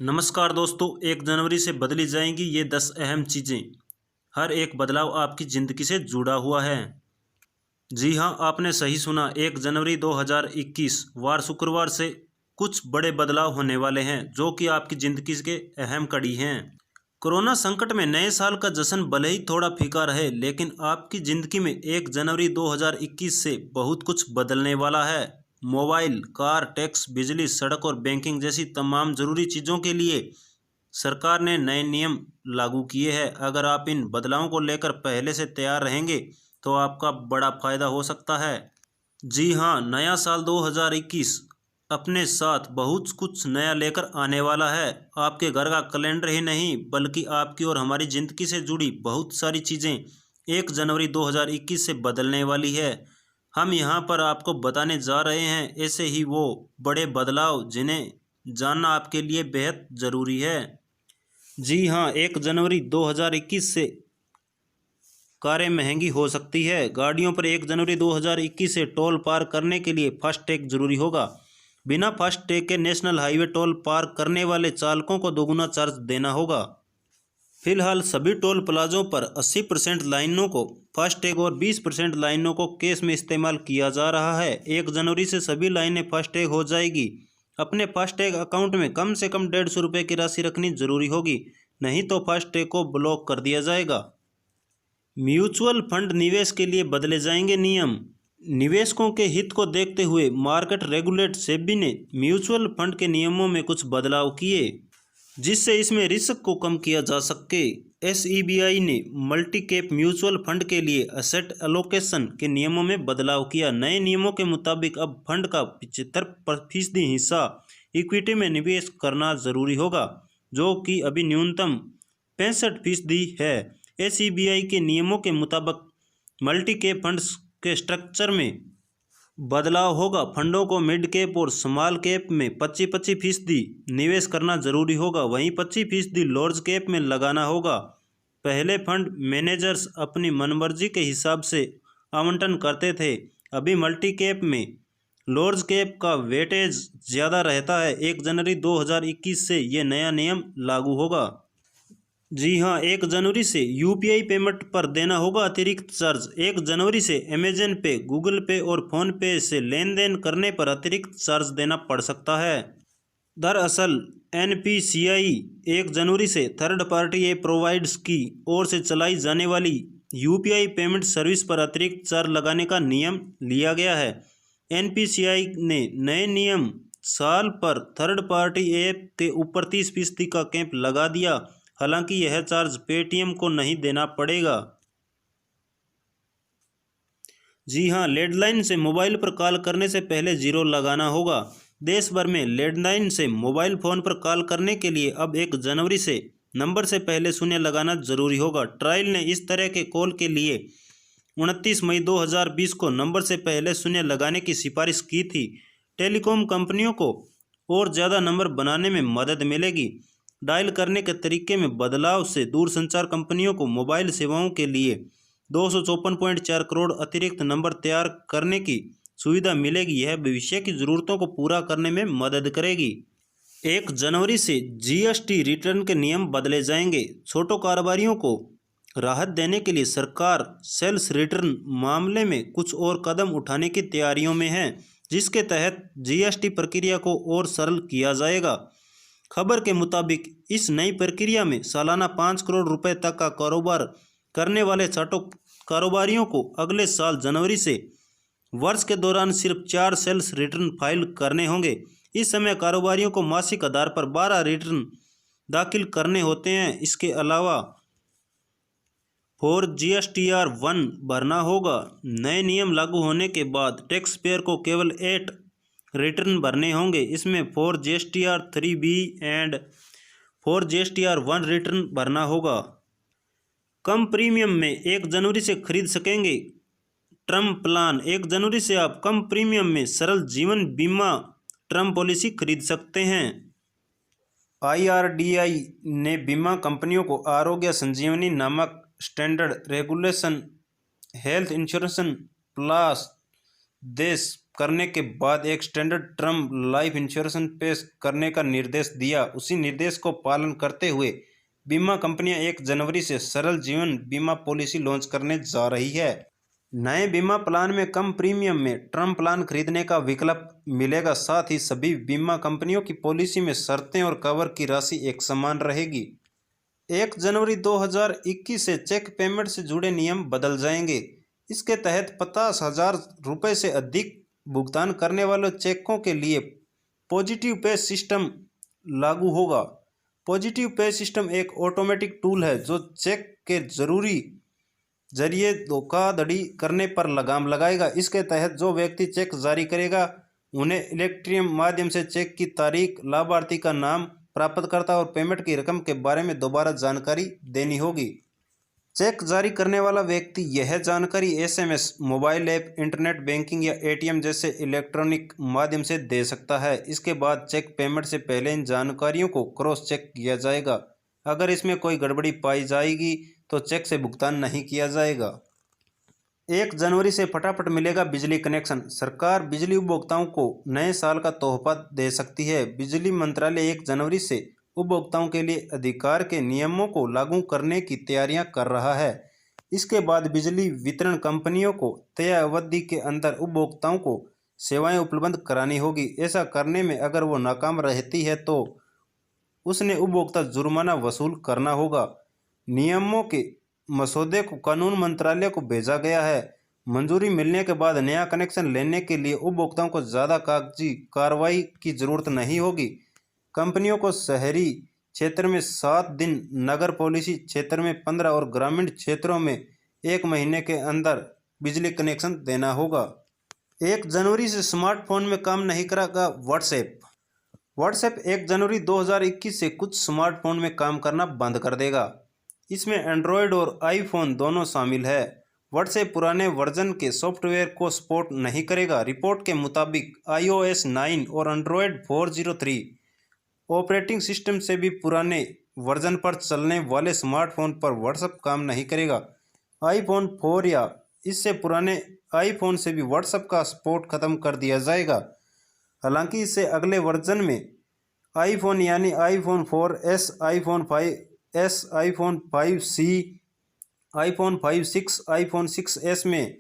नमस्कार दोस्तों, 1 जनवरी से बदली जाएंगी ये 10 अहम चीज़ें। हर एक बदलाव आपकी ज़िंदगी से जुड़ा हुआ है। जी हाँ, आपने सही सुना। 1 जनवरी 2021 वार शुक्रवार से कुछ बड़े बदलाव होने वाले हैं जो कि आपकी ज़िंदगी के अहम कड़ी हैं। कोरोना संकट में नए साल का जश्न भले ही थोड़ा फीका रहे, लेकिन आपकी ज़िंदगी में 1 जनवरी 2021 से बहुत कुछ बदलने वाला है। मोबाइल, कार, टैक्स, बिजली, सड़क और बैंकिंग जैसी तमाम ज़रूरी चीज़ों के लिए सरकार ने नए नियम लागू किए हैं। अगर आप इन बदलावों को लेकर पहले से तैयार रहेंगे तो आपका बड़ा फायदा हो सकता है। जी हाँ, नया साल 2021 अपने साथ बहुत कुछ नया लेकर आने वाला है। आपके घर का कैलेंडर ही नहीं बल्कि आपकी और हमारी ज़िंदगी से जुड़ी बहुत सारी चीज़ें 1 जनवरी 2021 से बदलने वाली है। हम यहाँ पर आपको बताने जा रहे हैं ऐसे ही वो बड़े बदलाव जिन्हें जानना आपके लिए बेहद ज़रूरी है। जी हाँ, 1 जनवरी 2021 से कारें महंगी हो सकती है। गाड़ियों पर 1 जनवरी 2021 से टोल पार करने के लिए फास्टैग जरूरी होगा। बिना फास्टैग के नेशनल हाईवे टोल पार करने वाले चालकों को दोगुना चार्ज देना होगा। फिलहाल सभी टोल प्लाजों पर 80% लाइनों को फास्टैग और 20% लाइनों को कैश में इस्तेमाल किया जा रहा है। 1 जनवरी से सभी लाइनें फास्टैग हो जाएगी। अपने फास्टैग अकाउंट में कम से कम 150 रुपये की राशि रखनी जरूरी होगी, नहीं तो फास्टैग को ब्लॉक कर दिया जाएगा। म्यूचुअल फंड निवेश के लिए बदले जाएंगे नियम। निवेशकों के हित को देखते हुए मार्केट रेगुलेट सेबी ने म्यूचुअल फंड के नियमों में कुछ बदलाव किए जिससे इसमें रिस्क को कम किया जा सके। SEBI ने मल्टी कैप म्यूचुअल फंड के लिए एसेट एलोकेशन के नियमों में बदलाव किया। नए नियमों के मुताबिक अब फंड का 75% हिस्सा इक्विटी में निवेश करना जरूरी होगा, जो कि अभी न्यूनतम 65% है। SEBI के नियमों के मुताबिक मल्टी कैप फंड्स के स्ट्रक्चर में बदलाव होगा। फंडों को मिड कैप और स्मॉल कैप में 25% निवेश करना जरूरी होगा, वहीं 25% लार्ज कैप में लगाना होगा। पहले फंड मैनेजर्स अपनी मनमर्जी के हिसाब से आवंटन करते थे, अभी मल्टी कैप में लार्ज कैप का वेटेज ज़्यादा रहता है। 1 जनवरी 2021 से ये नया नियम लागू होगा। जी हाँ, 1 जनवरी से UPI पेमेंट पर देना होगा अतिरिक्त चार्ज। 1 जनवरी से अमेजन पे, गूगल पे और फ़ोन पे से लेन देन करने पर अतिरिक्त चार्ज देना पड़ सकता है। दरअसल NPCI 1 जनवरी से थर्ड पार्टी ऐप प्रोवाइडर्स की ओर से चलाई जाने वाली UPI पेमेंट सर्विस पर अतिरिक्त चार्ज लगाने का नियम लिया गया है। NPCI ने नए नियम साल पर थर्ड पार्टी ऐप के ऊपर 30% का कैप लगा दिया। हालांकि यह चार्ज पेटीएम को नहीं देना पड़ेगा। जी हाँ, लैंडलाइन से मोबाइल पर कॉल करने से पहले 0 लगाना होगा। देश भर में लैंडलाइन से मोबाइल फ़ोन पर कॉल करने के लिए अब 1 जनवरी से नंबर से पहले 0 लगाना जरूरी होगा। ट्रायल ने इस तरह के कॉल के लिए 29 मई 2020 को नंबर से पहले 0 लगाने की सिफारिश की थी। टेलीकॉम कंपनियों को और ज़्यादा नंबर बनाने में मदद मिलेगी। डायल करने के तरीके में बदलाव से दूरसंचार कंपनियों को मोबाइल सेवाओं के लिए 254.4 करोड़ अतिरिक्त नंबर तैयार करने की सुविधा मिलेगी। यह भविष्य की ज़रूरतों को पूरा करने में मदद करेगी। 1 जनवरी से GST रिटर्न के नियम बदले जाएंगे। छोटे कारोबारियों को राहत देने के लिए सरकार सेल्स रिटर्न मामले में कुछ और कदम उठाने की तैयारियों में है, जिसके तहत GST प्रक्रिया को और सरल किया जाएगा। खबर के मुताबिक इस नई प्रक्रिया में सालाना 5 करोड़ रुपए तक का कारोबार करने वाले छोटे कारोबारियों को अगले साल जनवरी से वर्ष के दौरान सिर्फ 4 सेल्स रिटर्न फाइल करने होंगे। इस समय कारोबारियों को मासिक आधार पर 12 रिटर्न दाखिल करने होते हैं। इसके अलावा फॉर GSTR 1 भरना होगा। नए नियम लागू होने के बाद टैक्स पेयर को केवल 8 रिटर्न भरने होंगे। इसमें for GSTR 3B and for GSTR 1 return भरना होगा। कम प्रीमियम में 1 जनवरी से खरीद सकेंगे टर्म प्लान। 1 जनवरी से आप कम प्रीमियम में सरल जीवन बीमा टर्म पॉलिसी खरीद सकते हैं। IRDAI ने बीमा कंपनियों को आरोग्य संजीवनी नामक standard regulation health insurance plus देश करने के बाद एक स्टैंडर्ड टर्म लाइफ इंश्योरेंस पेश करने का निर्देश दिया। उसी निर्देश को पालन करते हुए बीमा कंपनियां 1 जनवरी से सरल जीवन बीमा पॉलिसी लॉन्च करने जा रही है। नए बीमा प्लान में कम प्रीमियम में टर्म प्लान खरीदने का विकल्प मिलेगा। साथ ही सभी बीमा कंपनियों की पॉलिसी में शर्तें और कवर की राशि एक समान रहेगी। 1 जनवरी 2021 से चेक पेमेंट से जुड़े नियम बदल जाएंगे। इसके तहत 50,000 रुपये से अधिक भुगतान करने वाले चेकों के लिए पॉजिटिव पे सिस्टम लागू होगा। पॉजिटिव पे सिस्टम एक ऑटोमेटिक टूल है जो चेक के जरिए धोखाधड़ी करने पर लगाम लगाएगा। इसके तहत जो व्यक्ति चेक जारी करेगा उन्हें इलेक्ट्रॉनिक माध्यम से चेक की तारीख, लाभार्थी का नाम, प्राप्तकर्ता और पेमेंट की रकम के बारे में दोबारा जानकारी देनी होगी। चेक जारी करने वाला व्यक्ति यह जानकारी SMS, mobile app, internet banking या एटीएम जैसे इलेक्ट्रॉनिक माध्यम से दे सकता है। इसके बाद चेक पेमेंट से पहले इन जानकारियों को क्रॉस चेक किया जाएगा। अगर इसमें कोई गड़बड़ी पाई जाएगी तो चेक से भुगतान नहीं किया जाएगा। 1 जनवरी से फटाफट मिलेगा बिजली कनेक्शन। सरकार बिजली उपभोक्ताओं को नए साल का तोहफा दे सकती है। बिजली मंत्रालय 1 जनवरी से उपभोक्ताओं के लिए अधिकार के नियमों को लागू करने की तैयारियां कर रहा है। इसके बाद बिजली वितरण कंपनियों को तय अवधि के अंदर उपभोक्ताओं को सेवाएं उपलब्ध करानी होगी। ऐसा करने में अगर वो नाकाम रहती है तो उसने उपभोक्ता जुर्माना वसूल करना होगा। नियमों के मसौदे को कानून मंत्रालय को भेजा गया है। मंजूरी मिलने के बाद नया कनेक्शन लेने के लिए उपभोक्ताओं को ज़्यादा कागजी कार्रवाई की जरूरत नहीं होगी। कंपनियों को शहरी क्षेत्र में 7 दिन, नगर पॉलिसी क्षेत्र में 15 और ग्रामीण क्षेत्रों में 1 महीने के अंदर बिजली कनेक्शन देना होगा। 1 जनवरी से स्मार्टफोन में काम नहीं करेगा व्हाट्सएप। 1 जनवरी 2021 से कुछ स्मार्टफोन में काम करना बंद कर देगा। इसमें एंड्रॉयड और आईफोन दोनों शामिल है। व्हाट्सएप पुराने वर्जन के सॉफ्टवेयर को सपोर्ट नहीं करेगा। रिपोर्ट के मुताबिक iOS 9 और एंड्रॉयड 403 ऑपरेटिंग सिस्टम से भी पुराने वर्जन पर चलने वाले स्मार्टफोन पर व्हाट्सएप काम नहीं करेगा। आईफोन 4 या इससे पुराने आईफोन से भी व्हाट्सएप का सपोर्ट खत्म कर दिया जाएगा। हालांकि इससे अगले वर्जन में आईफोन यानी iPhone 4S, iPhone 5S, iPhone 5C, iPhone 5, 6, iPhone 6S में